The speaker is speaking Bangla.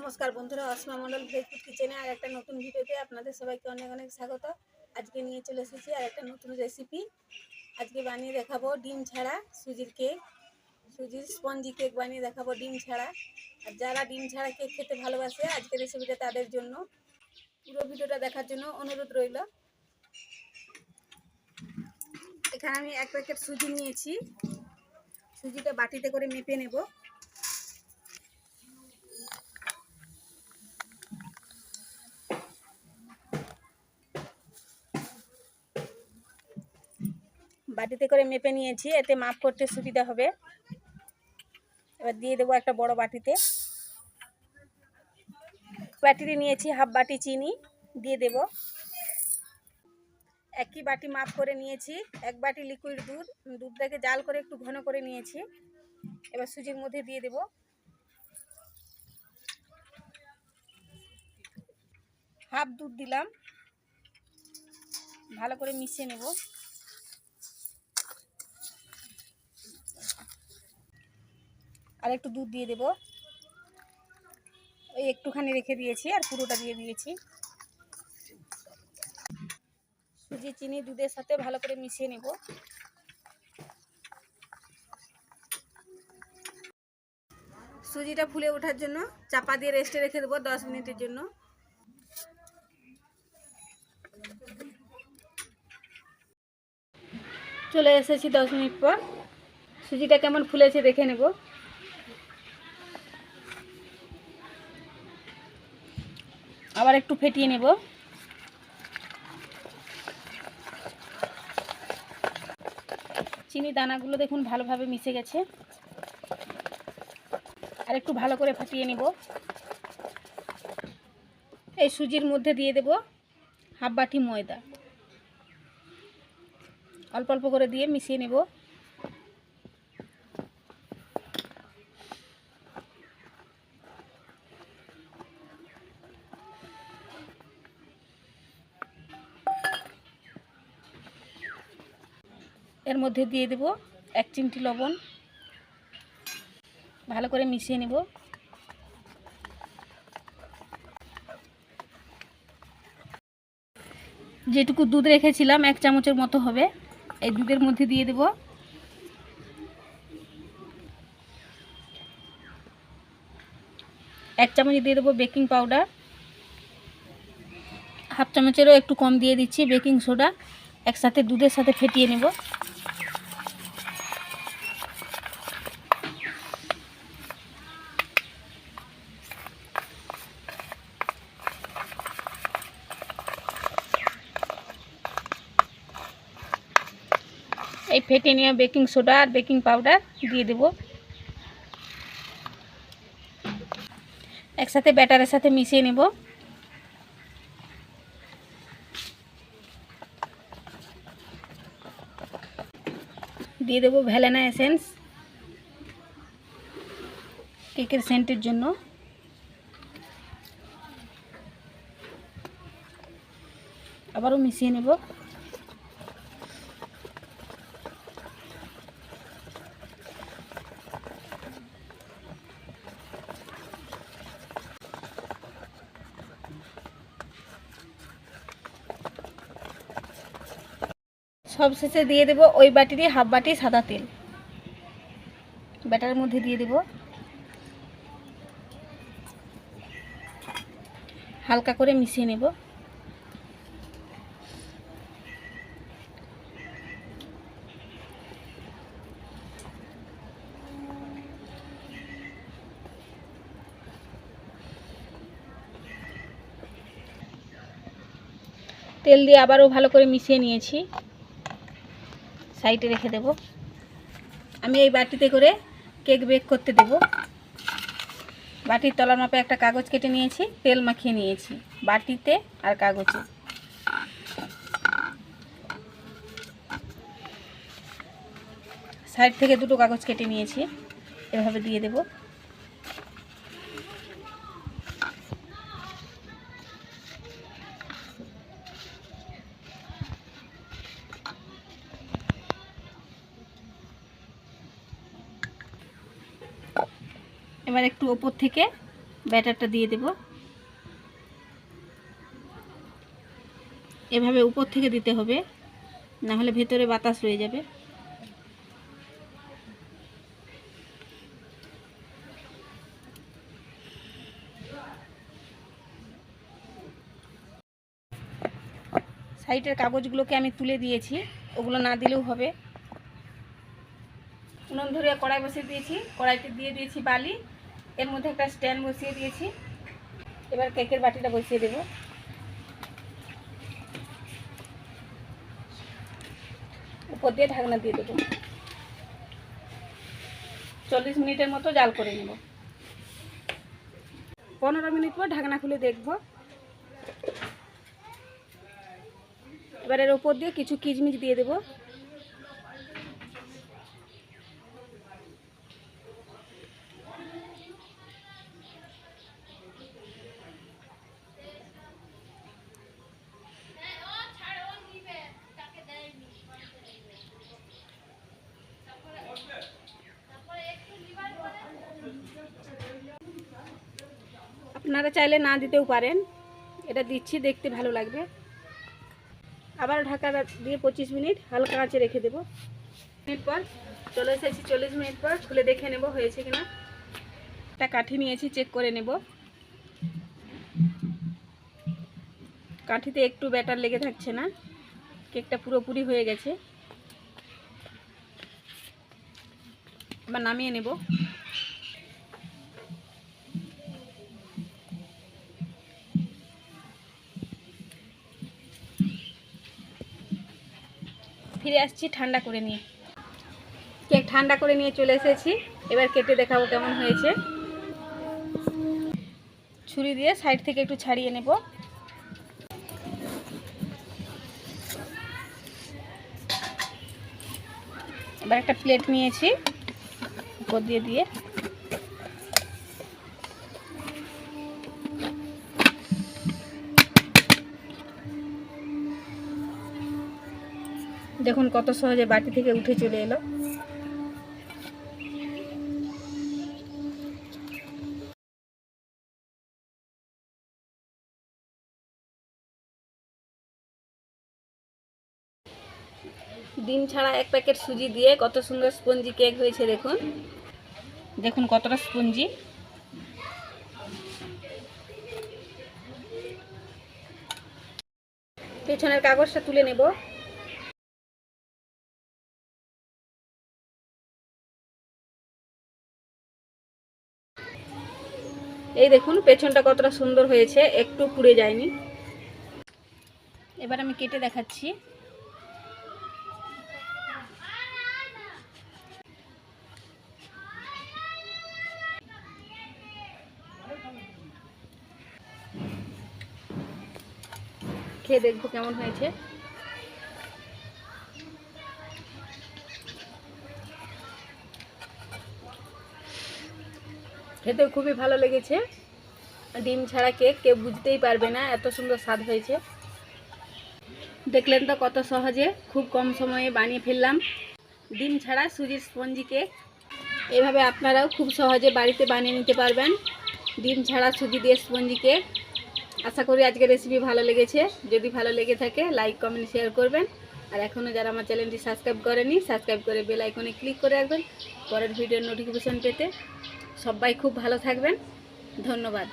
নমস্কার বন্ধুরা, অসীমা মণ্ডল ভেজ ফুড কিচেনে আর একটা নতুন ভিডিওতে আপনাদের সবাইকে অনেক অনেক স্বাগত। আজকে নিয়ে চলে এসেছি আর একটা নতুন রেসিপি। আজকে বানিয়ে দেখাবো ডিম ছাড়া সুজির কেক, সুজির স্পঞ্জি কেক বানিয়ে দেখাবো ডিম ছাড়া। আর যারা ডিম ছাড়া কেক খেতে ভালোবাসে আজকে রেসিপিটা তাদের জন্য। পুরো ভিডিওটা দেখার জন্য অনুরোধ রইল। এখানে আমি 1 প্যাকেট সুজি নিয়েছি। সুজিটা বাটিতে করে মেপে নেব। বাটিতে করে মেপে নিয়েছি, এতে মাপ করতে সুবিধা হবে। এবার দিয়ে দেবো একটা বড় বাটিতে। বাটিতে নিয়েছি হাফ বাটি চিনি দিয়ে দেব। একই বাটি মাপ করে নিয়েছি 1 বাটি লিকুইড দুধ। দুধটাকে জাল করে একটু ঘন করে নিয়েছি। এবার সুজির মধ্যে দিয়ে দেব। হাফ দুধ দিলাম, ভালো করে মিশিয়ে নেব। আর একটু দুধ দিয়ে দেব। ওই একটুখানি রেখে দিয়েছি আর পুরোটা দিয়ে দিয়েছি। সুজি চিনি দুধের সাথে ভালো করে মিশিয়ে নেব। সুজিটা ফুলে ওঠার জন্য চাপা দিয়ে রেস্টে রেখে দেবো 10 মিনিটের জন্য। চলে এসেছি 10 মিনিট পর। সুজিটা কেমন ফুলেছে দেখে নেব। আবার একটু ফেটিয়ে নেব। চিনি দানাগুলো দেখুন ভালোভাবে মিশে গেছে। আর একটু ভালো করে ফাটিয়ে নেব। এই সুজির মধ্যে দিয়ে দেব হাফ বাটি ময়দা। অল্প অল্প করে দিয়ে মিশিয়ে নেব। এর মধ্যে দিয়ে দেব 1 চিমটি লবণ। ভালো করে মিশিয়ে নেব। যেটুকু দুধ রেখেছিলাম 1 চামচের মতো হবে, এই দুধের মধ্যে দিয়ে দেব। এক চামচ দিয়ে দেবো বেকিং পাউডার। হাফ চামচেরও একটু কম দিয়ে দিচ্ছি বেকিং সোডা। একসাথে দুধের সাথে ফেটিয়ে নেব। এই ফেটে নেওয়া বেকিং সোডা আর বেকিং পাউডার দিয়ে দেব। একসাথে ব্যাটারের সাথে মিশিয়ে নেব। দিয়ে দেব ভ্যানিলা এসেন্স কেকের সেন্টের জন্য। আবারও মিশিয়ে নেব। সবশেষে দিয়ে দেব ওই বাটিরই হাফ বাটি সাদা তেল। ব্যাটারের মধ্যে দিয়ে দেব। হালকা করে মিশিয়ে নেব। তেল দিয়ে আবারও ভালো করে মিশিয়ে নিয়েছি। সাইডে রেখে দেব। আমি এই বাটিতে করে কেক বেক করতে দেব। বাটির তলার মাপে একটা কাগজ কেটে নিয়েছি, তেল মাখিয়ে নিয়েছি বাটিতে আর কাগজে। সাইড থেকে দুটো কাগজ কেটে নিয়েছি, এভাবে দিয়ে দেব। এবার একটু ওপর থেকে ব্যাটারটা দিয়ে দেব। এভাবে উপর থেকে দিতে হবে, না হলে ভেতরে বাতাস রয়ে যাবে। সাইডের কাগজগুলোকে আমি তুলে দিয়েছি, ওগুলো না দিলেও হবে। উনুন ধরিয়ে কড়াই বসিয়ে দিয়েছি, কড়াইতে দিয়ে দিয়েছি বালি, এর মধ্যে একটা স্ট্যান্ড বসিয়ে দিয়েছি। এবার কেকের বাটিটা বসিয়ে দেব। উপর দিয়ে ঢাকনা দিয়ে দেবো। 40 মিনিটের মতো জাল করে নেব। 15 মিনিট পর ঢাকনা খুলে দেখব। এবার এর উপর দিয়ে কিছু কিশমিশ দিয়ে দেব। আপনারা চাইলে না দিতেও পারেন, এটা দিচ্ছি দেখতে ভালো লাগবে। আবার ঢাকা দিয়ে 25 মিনিট হালকা আঁচে রেখে দেব। মিনিট পর চলে এসেছি, 40 মিনিট পর খুলে দেখে নেব হয়েছে কিনা। একটা কাঠি নিয়েছি, চেক করে নেব। কাঠিতে একটু ব্যাটার লেগে থাকছে না, কেকটা পুরোপুরি হয়ে গেছে। এবার নামিয়ে নেব। ফিরে আসছি ঠান্ডা করে নিয়ে। কেক ঠান্ডা করে নিয়ে চলে এসেছি, এবার কেটে দেখাবো কেমন হয়েছে। ছুরি দিয়ে সাইড থেকে একটু ছাড়িয়ে নেব। এবার একটা প্লেট নিয়েছি, উপর দিয়ে দিয়ে দেখুন কত সহজে বাটি থেকে উঠে চলে এলো। ডিম ছাড়া এক প্যাকেট সুজি দিয়ে কত সুন্দর স্পঞ্জি কেক হয়েছে। দেখুন দেখুন কতটা স্পঞ্জি। পেছনের কাগজটা তুলে নেব। এই দেখুন পেছনটা কতটা সুন্দর হয়েছে, একটু পুড়ে যায়নি। এবার আমি কেটে দেখাচ্ছি। খেয়ে দেখবো কেমন হয়েছে। খেতে খুবই ভালো লেগেছে। ডিম ছাড়া কেক কেউ বুঝতেই পারবে না, এত সুন্দর স্বাদ হয়েছে। দেখলেন তো কত সহজে খুব কম সময়ে বানিয়ে ফেললাম ডিম ছাড়া সুজির স্পঞ্জি কেক। এভাবে আপনারাও খুব সহজে বাড়িতে বানিয়ে নিতে পারবেন ডিম ছাড়া সুজি দিয়ে স্পঞ্জি কেক। আশা করি আজকের রেসিপি ভালো লেগেছে। যদি ভালো লেগে থাকে লাইক কমেন্ট শেয়ার করবেন। আর এখনও যারা আমার চ্যানেলটি সাবস্ক্রাইব করেনি, সাবস্ক্রাইব করে বেল আইকনে ক্লিক করে রাখবেন পরের ভিডিওর নোটিফিকেশন পেতে। সবাই খুব ভালো থাকবেন। ধন্যবাদ।